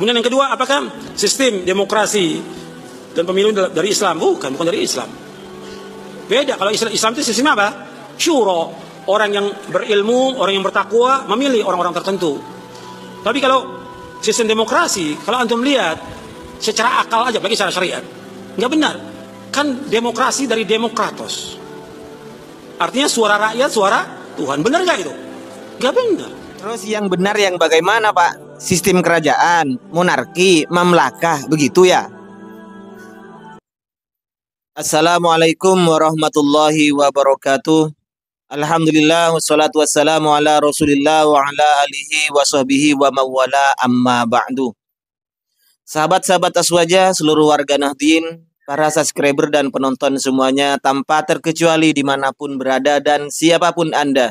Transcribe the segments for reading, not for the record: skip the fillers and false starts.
Kemudian yang kedua, apakah sistem demokrasi dan pemilu dari Islam? Bukan dari Islam. Beda. Kalau Islam itu sistem apa? Syuro. Orang yang berilmu, orang yang bertakwa memilih orang-orang tertentu. Tapi kalau sistem demokrasi, kalau antum lihat secara akal aja, bagi secara syariat, nggak benar. Kan demokrasi dari demokratos. Artinya suara rakyat, suara Tuhan. Benar nggak itu? Nggak benar. Terus yang benar yang bagaimana, Pak? Sistem kerajaan, monarki, mamlakah, begitu ya? Assalamualaikum warahmatullahi wabarakatuh. Alhamdulillah, wassalatu wassalamu ala rasulillah wa ala alihi wa sahbihi wa mawala amma ba'du. Sahabat-sahabat Aswaja, seluruh warga Nahdien, para subscriber dan penonton semuanya tanpa terkecuali dimanapun berada dan siapapun Anda.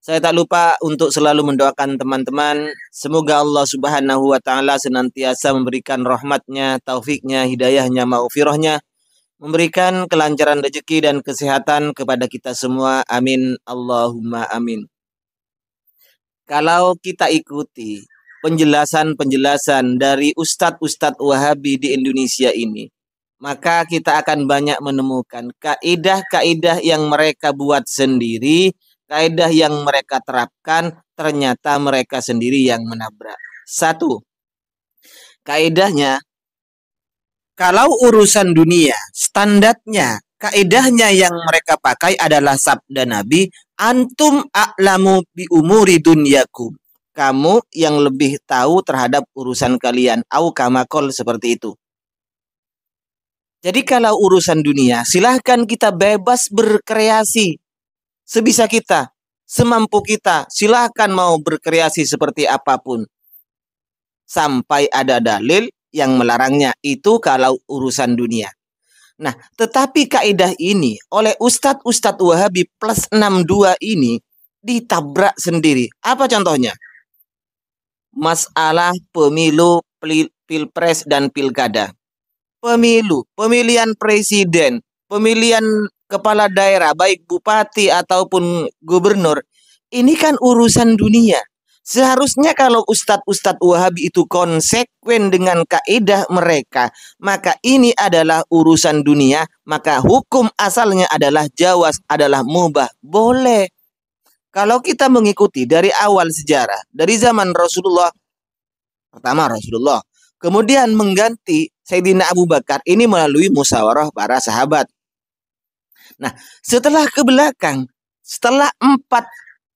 Saya tak lupa untuk selalu mendoakan teman-teman. Semoga Allah subhanahu wa ta'ala senantiasa memberikan rahmatnya, taufiknya, hidayahnya, maghfirahnya, memberikan kelancaran rezeki dan kesehatan kepada kita semua. Amin. Allahumma amin. Kalau kita ikuti penjelasan-penjelasan dari ustadz-ustadz Wahabi di Indonesia ini, maka kita akan banyak menemukan kaidah-kaidah yang mereka buat sendiri, kaidah yang mereka terapkan, ternyata mereka sendiri yang menabrak. Satu, kaidahnya, kalau urusan dunia, standarnya, kaidahnya yang mereka pakai adalah sabda Nabi, antum a'lamu bi umuri dunyakum. Kamu yang lebih tahu terhadap urusan kalian. Au kamakol, seperti itu. Jadi kalau urusan dunia, silahkan kita bebas berkreasi. Sebisa kita, semampu kita, silahkan mau berkreasi seperti apapun. Sampai ada dalil yang melarangnya, itu kalau urusan dunia. Nah, tetapi kaidah ini oleh ustadz-ustadz Wahabi plus 62 ini ditabrak sendiri. Apa contohnya? Masalah pemilu, pilpres dan pilkada. Pemilu, pemilihan presiden, pemilihan kepala daerah, baik bupati ataupun gubernur, ini kan urusan dunia. Seharusnya kalau ustadz-ustadz Wahabi itu konsekuen dengan kaidah mereka, maka ini adalah urusan dunia, maka hukum asalnya adalah jawaz, adalah mubah, boleh. Kalau kita mengikuti dari awal sejarah, dari zaman Rasulullah, pertama Rasulullah, kemudian mengganti Sayyidina Abu Bakar, ini melalui musyawarah para sahabat. Nah, setelah ke belakang, setelah 4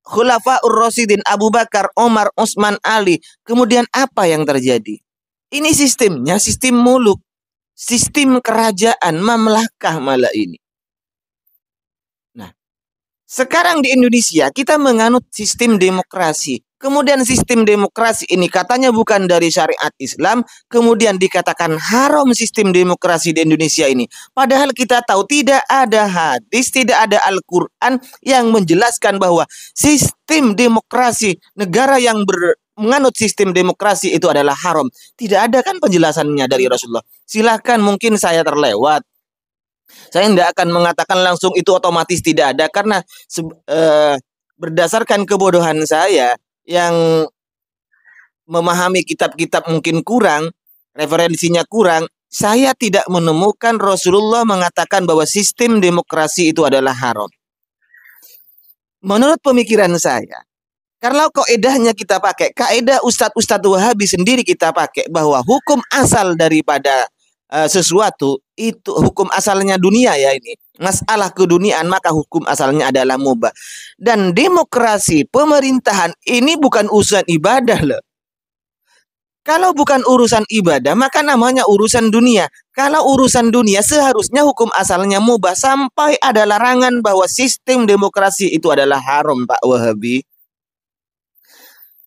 Khulafaur Rasyidin, Abu Bakar, Omar, Utsman, Ali. Kemudian apa yang terjadi? Ini sistemnya sistem muluk. Sistem kerajaan, mamlakah malah ini. Nah, sekarang di Indonesia kita menganut sistem demokrasi. Kemudian sistem demokrasi ini katanya bukan dari syariat Islam. Kemudian dikatakan haram sistem demokrasi di Indonesia ini. Padahal kita tahu tidak ada hadis, tidak ada Al-Quran yang menjelaskan bahwa sistem demokrasi, negara yang menganut sistem demokrasi itu adalah haram. Tidak ada kan penjelasannya dari Rasulullah. Silahkan, mungkin saya terlewat. Saya tidak akan mengatakan langsung itu otomatis tidak ada. Karena berdasarkan kebodohan saya, yang memahami kitab-kitab mungkin kurang, referensinya kurang, saya tidak menemukan Rasulullah mengatakan bahwa sistem demokrasi itu adalah haram. Menurut pemikiran saya, kalau kaidahnya kita pakai, kaidah ustadz-ustadz Wahabi sendiri kita pakai, bahwa hukum asal daripada sesuatu itu hukum asalnya dunia ya ini. Masalah keduniaan, maka hukum asalnya adalah mubah. Dan demokrasi, pemerintahan ini bukan urusan ibadah loh. Kalau bukan urusan ibadah, maka namanya urusan dunia. Kalau urusan dunia, seharusnya hukum asalnya mubah. Sampai ada larangan bahwa sistem demokrasi itu adalah haram, Pak Wahabi.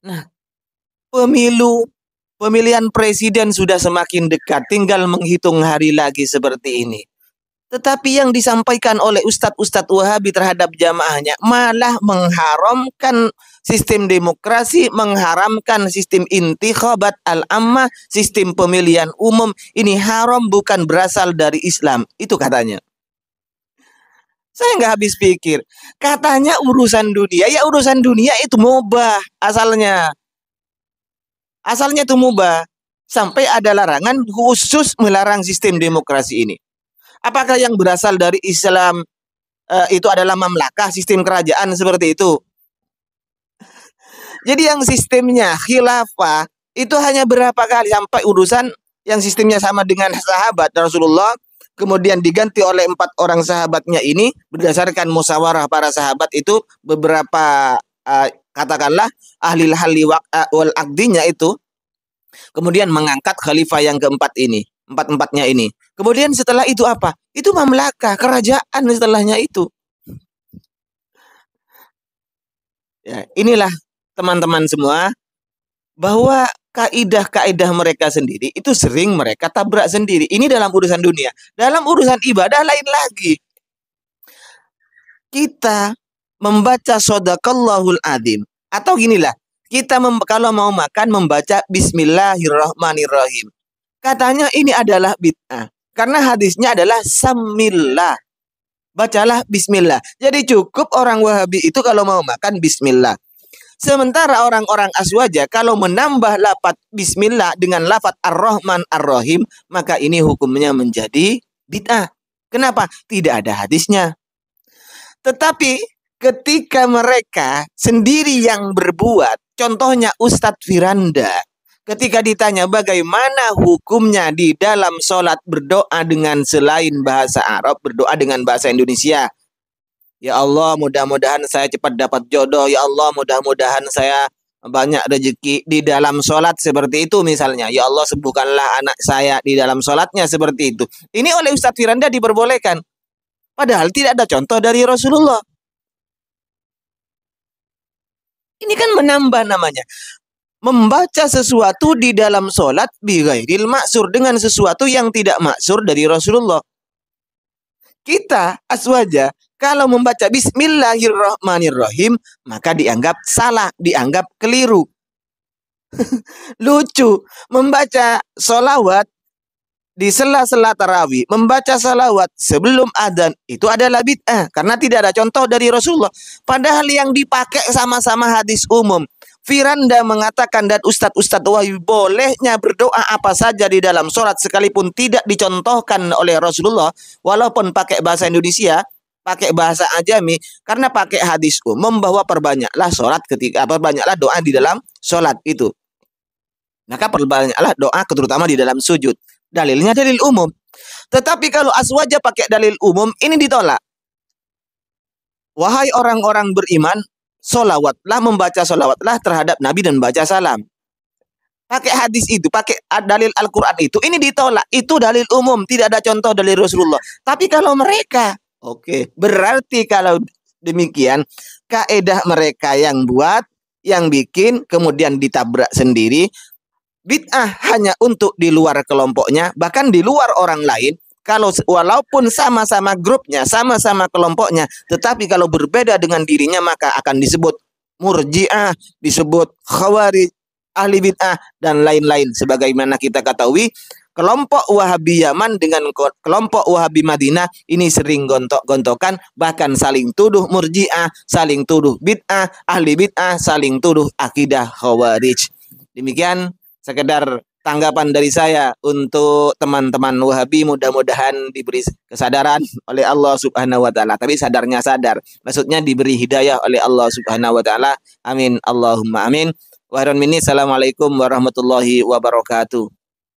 Nah, pemilihan presiden sudah semakin dekat. Tinggal menghitung hari lagi seperti ini. Tetapi yang disampaikan oleh ustadz-ustadz Wahabi terhadap jamaahnya malah mengharamkan sistem demokrasi, mengharamkan sistem intikhabat al-ammah, sistem pemilihan umum. Ini haram, bukan berasal dari Islam. Itu katanya. Saya nggak habis pikir. Katanya urusan dunia, ya urusan dunia itu mubah asalnya. Asalnya itu mubah. sampai ada larangan khusus melarang sistem demokrasi ini. Apakah yang berasal dari Islam itu adalah mamlakah, sistem kerajaan seperti itu? Jadi yang sistemnya khilafah itu hanya berapa kali, sampai urusan yang sistemnya sama dengan sahabat Rasulullah, kemudian diganti oleh 4 orang sahabatnya ini berdasarkan musyawarah para sahabat itu, beberapa katakanlah ahli halli wal aqdinya itu kemudian mengangkat khalifah yang keempat ini, empat-empatnya ini. Kemudian setelah itu apa? Itu mamlakah, kerajaan setelahnya itu. Ya, inilah teman-teman semua, bahwa kaidah-kaidah mereka sendiri itu sering mereka tabrak sendiri. Ini dalam urusan dunia. Dalam urusan ibadah lain lagi. Kita membaca Shadaqallahul Adzim, atau ginilah, kita kalau mau makan membaca Bismillahirrahmanirrahim. Katanya ini adalah bid'ah, karena hadisnya adalah Samillah, bacalah Bismillah. Jadi cukup orang Wahabi itu kalau mau makan Bismillah. Sementara orang-orang Aswaja kalau menambah lafaz Bismillah dengan lafaz Ar-Rahman Ar-Rahim, maka ini hukumnya menjadi bid'ah. Kenapa? Tidak ada hadisnya. Tetapi ketika mereka sendiri yang berbuat, contohnya Ustadz Firanda, ketika ditanya bagaimana hukumnya di dalam sholat berdoa dengan selain bahasa Arab, berdoa dengan bahasa Indonesia. Ya Allah, mudah-mudahan saya cepat dapat jodoh. Ya Allah, mudah-mudahan saya banyak rezeki di dalam sholat seperti itu misalnya. Ya Allah, sembuhkanlah anak saya di dalam sholatnya seperti itu. Ini oleh Ustadz Firanda diperbolehkan. Padahal tidak ada contoh dari Rasulullah. Ini kan menambah namanya. Membaca sesuatu di dalam sholat bighairil maksur, dengan sesuatu yang tidak maksur dari Rasulullah. Kita Aswaja kalau membaca Bismillahirrahmanirrahim maka dianggap salah, dianggap keliru. Lucu, membaca sholawat di sela-sela tarawih, membaca salawat sebelum adzan itu adalah bid'ah karena tidak ada contoh dari Rasulullah. Padahal yang dipakai sama-sama hadis umum. Firanda mengatakan dan Ustadz Wahyu bolehnya berdoa apa saja di dalam sholat sekalipun tidak dicontohkan oleh Rasulullah, walaupun pakai bahasa Indonesia, pakai bahasa ajami, karena pakai hadis umum bahwa perbanyaklah sholat ketika perbanyaklah doa di dalam sholat itu. Maka perbanyaklah doa terutama di dalam sujud. Dalilnya dalil umum. Tetapi kalau Aswaja pakai dalil umum, ini ditolak. Wahai orang-orang beriman, solawatlah, membaca solawatlah terhadap Nabi dan baca salam. Pakai hadis itu, pakai dalil Al-Quran itu, ini ditolak. Itu dalil umum, tidak ada contoh dari Rasulullah. Tapi kalau mereka, oke, berarti kalau demikian, kaedah mereka yang buat, yang bikin, kemudian ditabrak sendiri. Bid'ah hanya untuk di luar kelompoknya, bahkan di luar orang lain. Kalau walaupun sama-sama grupnya, sama-sama kelompoknya, tetapi kalau berbeda dengan dirinya maka akan disebut murji'ah, disebut khawarij, ahli bid'ah dan lain-lain. Sebagaimana kita ketahui, kelompok Wahabi Yaman dengan kelompok Wahabi Madinah ini sering gontok-gontokan, bahkan saling tuduh murji'ah, saling tuduh bid'ah, ahli bid'ah, saling tuduh akidah khawarij. Demikian sekedar tanggapan dari saya untuk teman-teman Wahabi, mudah-mudahan diberi kesadaran oleh Allah Subhanahu wa taala. Tapi sadarnya sadar, maksudnya diberi hidayah oleh Allah Subhanahu wa taala. Amin Allahumma amin. Wa khairan minni, assalamualaikum warahmatullahi wabarakatuh.